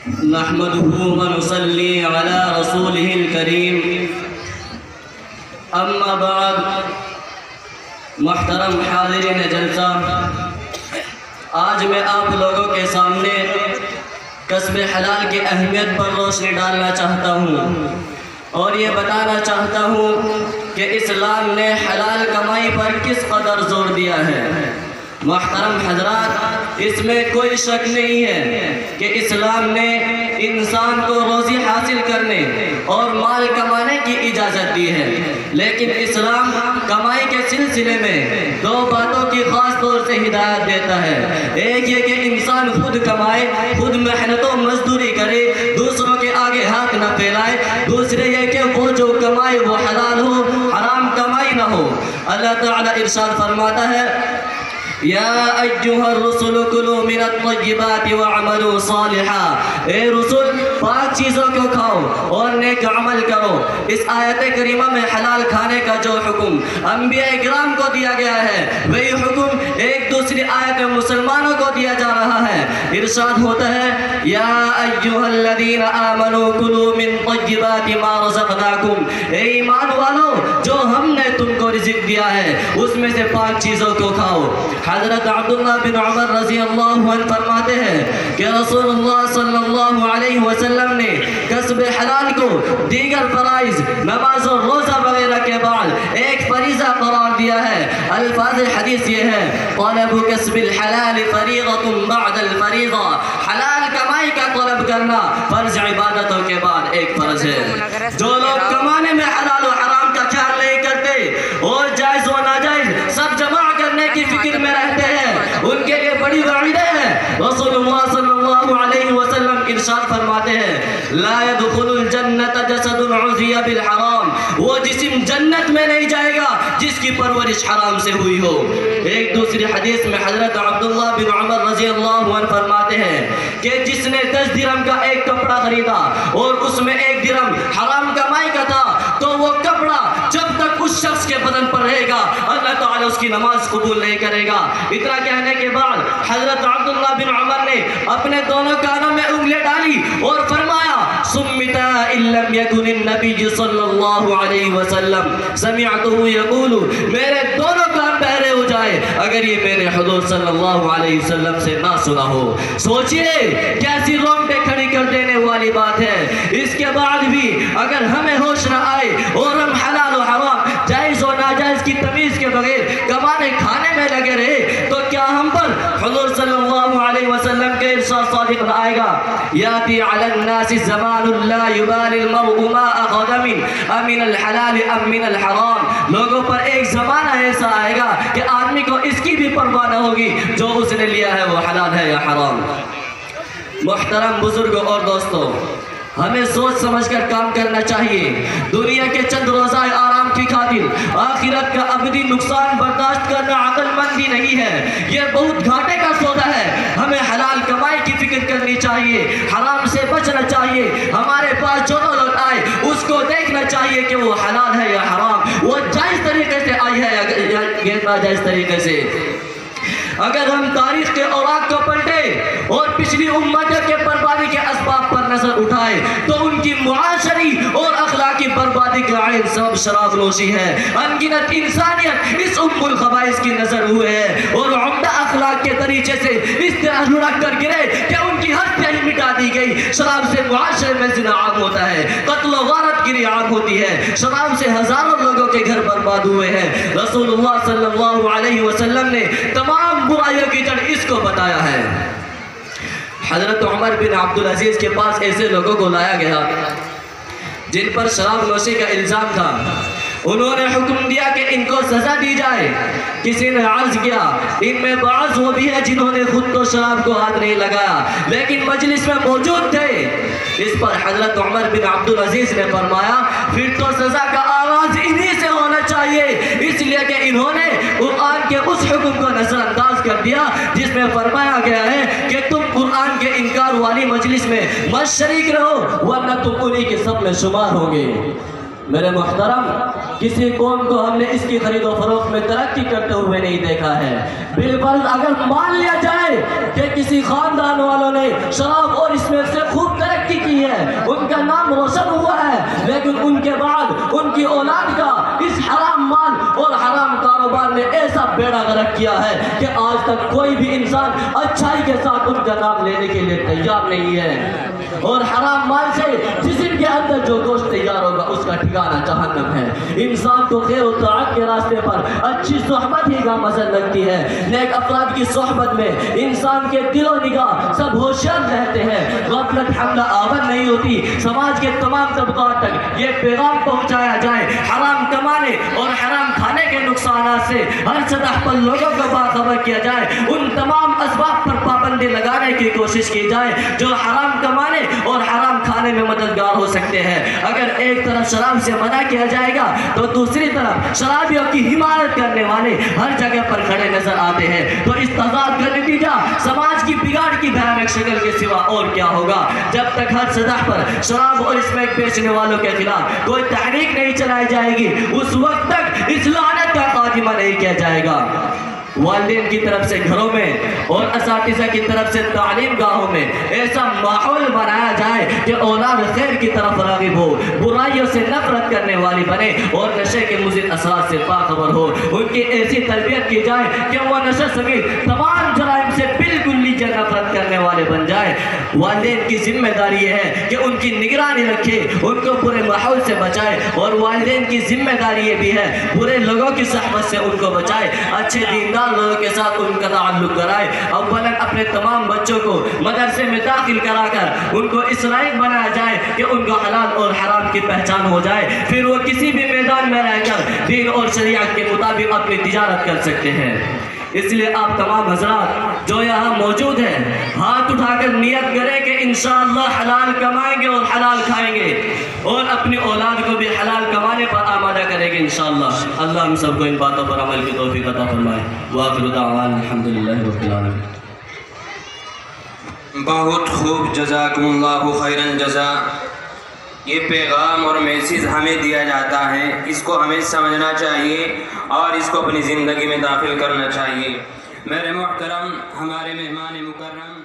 نحمده ونصلي على رسوله الكريم اما بعد. محترم حاضرین جلسہ، آج میں آپ لوگوں کے سامنے کسب حلال کی اہمیت پر روشنی ڈالنا چاہتا ہوں اور یہ بتانا چاہتا ہوں کہ اسلام نے حلال کمائی پر کس قدر زور دیا ہے. محترم حضرات، اس میں کوئی شک نہیں ہے کہ اسلام نے انسان کو روزی حاصل کرنے اور مال کمانے کی اجازت دی ہے، لیکن اسلام کمائی کے سلسلے میں دو باتوں کی خاص طور سے ہدایت دیتا ہے. ایک یہ کہ انسان خود کمائے، خود محنت و مزدوری کرے، دوسروں کے آگے ہاتھ نہ پھیلائے. دوسرے یہ کہ وہ جو کمائے وہ حلال ہو، حرام کمائی نہ ہو. اللہ تعالیٰ ارشاد فرماتا ہے، یا ایھا الرسل کلوا من الطیبات واعملوا صالحا. اے رسول، پاک چیزوں کو کھاؤ اور نیک عمل کرو. اس آیت کریمہ میں حلال کھانے کا جو حکم انبیاء کرام کو دیا گیا ہے، وہی حکم ایک دوسری آیت میں مسلمانوں کو دیا جا رہا ہے. ارشاد ہوتا ہے، یا ایھا الذین آمنوا کلوا من طیبات ما رزقناکم. اے ایمان والو، جو ہم نے تم کو رزق دیا ہے اس میں سے پاک چیزوں کو کھاؤ. حضرت عبداللہ بن عمر رضی اللہ عنہ فرماتے ہیں کہ رسول اللہ صلی اللہ علیہ وسلم نے کسب حلال کو دیگر فرائض، نماز اور روزہ وغیرہ کے بعد ایک فریضہ قرار دیا ہے. الفاظ حدیث یہ ہے، طلب کسب الحلال فریضۃ بعد الفریضہ. حلال کمائی کا طلب کرنا فرض عبادتوں کے بعد ایک فرض ہے. جو لوگ کمانے میں حلال و حرام کا خیال نہیں کرتے اور جائز و ناجائز سب جمع کرنے کی فکر میں رہتے ہیں، ان کے لیے بڑی وعید ہے. رسول اللہ صلی اللہ علیہ وسلم ارشاد فرماتے ہیں، لا يدخل الجنت جسد عزی بالحرام. وہ جسم جنت میں نہیں جائے گا جس کی پرورش حرام سے ہوئی ہو. ایک دوسری حدیث میں حضرت عبداللہ بن عمر رضی اللہ عنہ فرماتے ہیں کہ جس نے 10 درہم کا ایک کپڑا خریدا اور اس میں 1 درہم حرام کمائی کا تھا، تو وہ کپڑا جب تک اس شخص کے بدن پر رہے گا اللہ تعالیٰ اس کی نماز قبول نہیں کرے گا. اتنا کہنے کے بعد حضرت عبداللہ بن عمر نے اپنے دونوں کانوں میں انگلیاں ڈالی اور فرمایا، سمتا ان لم یکن النبی صلی اللہ علیہ وسلم سمعته یقول. میرے دونوں کان بہرے ہو جائے اگر یہ میرے حضور صلی اللہ علیہ وسلم سے نہ سنا ہو. سوچئے کیسی رونگٹیں کھڑی کر دینے والی بات ہے. اس کے بعد بھی اگر ہمیں ہوش نہ آئے اور ہم حلال و حرام، جائز و ناجائز کی تمیز کے بغیر کمانے کھانے میں لگے رہے تو کیا ہم پر حضور صلی اللہ علیہ وسلم کے ارشاد صادق نہ آئے گا، یاتی علی الناس زمان لا یبالی المرء ما اخذ من الحلال ام من الحرام. لوگوں پر ایک زمانہ ایسا آئے گا کہ آدمی کو اس کی بھی پرواہ نہ ہوگی جو اس نے لیا ہے وہ حلال ہے یا حرام. محترم بزرگوں اور دوستوں، ہمیں سوچ سمجھ کر کام کرنا چاہیے. دنیا کے چند روزہ آرام کی خاطر آخرت کا ابدی نقصان برداشت کرنا عقل مندی نہیں ہے، یہ بہت گھاٹے کا سودا ہے. ہمیں حلال کمائی کی فکر کرنی چاہیے، حرام سے بچنا چاہیے. ہمارے پاس جو دولت آئے اس کو دیکھنا چاہیے کہ وہ حلال ہے یا حرام، وہ جائز طریقے سے آئی ہے یا غیر ناجائز طریقے سے. اگر ہم تاریخ کے اوراق کو پلٹے اور پچھلی امتوں کے بربادی کے اسباب پر نظر اٹھائے تو ان کی معاشری اور اخلاقی بربادی کا عین سبب شراب نوشی ہے. ان گنت انسانیت اس ام الخبائث کی نظر ہوئے ہے اور عمدہ اخلاق کے طریقے سے اس طرح لڑک کر گرے کہ ان کی ہر تہی مٹا دی گئی. شراب سے معاشرے میں زنا عام ہوتا ہے، قتل و غارت گری عام ہوتی ہے. شراب سے ہزاروں لوگوں کے گھر برباد ہوئے ہیں. رسول اللہ صلی اللہ علیہ وسلم نے تمام برائیوں کی جڑ اس کو بتایا ہے. حضرت عمر بن عبدالعزیز کے پاس ایسے لوگوں کو لایا گیا جن پر شراب نوشی کا الزام تھا. انہوں نے حکم دیا کہ ان کو سزا دی جائے. کسی نے عرض کیا، ان میں بعض وہ بھی ہیں جنہوں نے خود تو شراب کو ہاتھ نہیں لگایا لیکن مجلس میں موجود تھے. اس پر حضرت عمر بن عبدالعزیز نے فرمایا، پھر تو سزا کا آغاز انہی سے ہونا چاہیے، اس لیے کہ انہوں نے قرآن کے اس حکم کو نظر انداز کر دیا جس میں فرمایا گیا ہے کہ تم قرآن کے انکار والی مجلس میں مت شریک رہو ورنہ تم انہی کے سب میں شمار ہوں گے. میرے محترم، کسی قوم کو ہم نے اس کی خرید و فروخت میں ترقی کرتے ہوئے نہیں دیکھا ہے. بالفرض اگر مان لیا جائے کہ کسی خاندان والوں نے شراب اور اس میں سے خوب کے بعد ان کی اولاد کا اس حرام مال اور حرام کاروبار نے ایسا بیڑا غرق کیا ہے کہ آج تک کوئی بھی انسان اچھائی کے ساتھ ان کا نام لینے کے لیے تیار نہیں ہے۔ اور حرام مال سے جسم کے اندر جو گوشت تیار ہوگا اس کا ٹھکانہ جہنم ہے۔ انسان کو خیر و طاعت کے راستے پر اچھی صحبت ہی گامزن لگتی ہے۔ نیک افراد کی صحبت میں انسان کے دل و نگاہ سب ہوشیار رہتے ہیں، غفلت حملہ آور نہیں ہوتی۔ سماج کے تمام طبقات تک یہ پیغام پہنچایا جائے، حرام کمانے اور حرام کھانے کے نقصانات سے ہر سطح پر لوگوں کو باخبر کیا جائے، ان تمام اسباب پر پابندی لگانے کی کوشش کی جائے جو حرام کمانے اور حرام کھانے میں مددگار ہو سکتے ہیں۔ اگر ایک طرف شراب سے منع کیا جائے گا تو دوسری طرف شرابیوں کی حمایت کرنے والے ہر جگہ پر کھڑے نظر آتے ہیں، تو اس تضاد کا نتیجہ سماج کی بگاڑ کی بھیانک شکل کے سوا اور کیا ہوگا؟ جب تک ہر سطح پر شراب اور اسمیک بیچنے والوں کے خلاف کوئی تحریک نہیں چلائی جائے گی، اس وقت تک اس لعنت کا خاتمہ نہیں کیا جائے گا۔ والدین کی طرف سے گھروں میں اور اساتذہ کی طرف سے تعلیم گاہوں میں ایسا ماحول بنایا جائے کہ اولاد خیر کی طرف راغب ہو، برائیوں سے نفرت کرنے والی بنے اور نشے کے مضر اثرات سے باخبر ہو۔ ان کی ایسی تربیت کی جائے کہ وہ نشے سمیت تمام جرائم سے بالکل نفرت کرنے والے بن جائے۔ والدین کی ذمہ داری یہ ہے کہ ان کی نگرانی رکھے، ان کو برے ماحول سے بچائے، اور والدین کی ذمہ داری یہ بھی ہے برے لوگوں کی صحبت سے ان کو بچائے، اچھے دیندار لوگوں کے ساتھ ان کا تعلق کرائے۔ اولاً اپنے تمام بچوں کو مدرسے میں داخل کرا کر ان کو اس لائق بنایا جائے کہ ان کو حلال اور حرام کی پہچان ہو جائے، پھر وہ کسی بھی میدان میں رہ کر دین اور شریعت کے مطابق اپنی تجارت کر سکتے ہیں۔ اس لیے آپ تمام حضرات جو یہاں موجود ہیں ہاتھ اٹھا کر نیت کریں کہ انشاءاللہ حلال کمائیں گے اور حلال کھائیں گے، اور اپنی اولاد کو بھی حلال کمانے پر آمادہ کریں گے انشاءاللہ۔ اللہ ہم سب کو ان باتوں پر عمل کی توفیق عطا فرمائے۔ وآخر دعوانا الحمدللہ رب العالمین۔ بہت خوب، جزاکم اللہ خیراً جزا۔ یہ پیغام اور میسیج ہمیں دیا جاتا ہے، اس کو ہمیں سمجھنا چاہیے اور اس کو اپنی زندگی میں داخل کرنا چاہیے۔ میرے محترم، ہمارے مہمان مکرم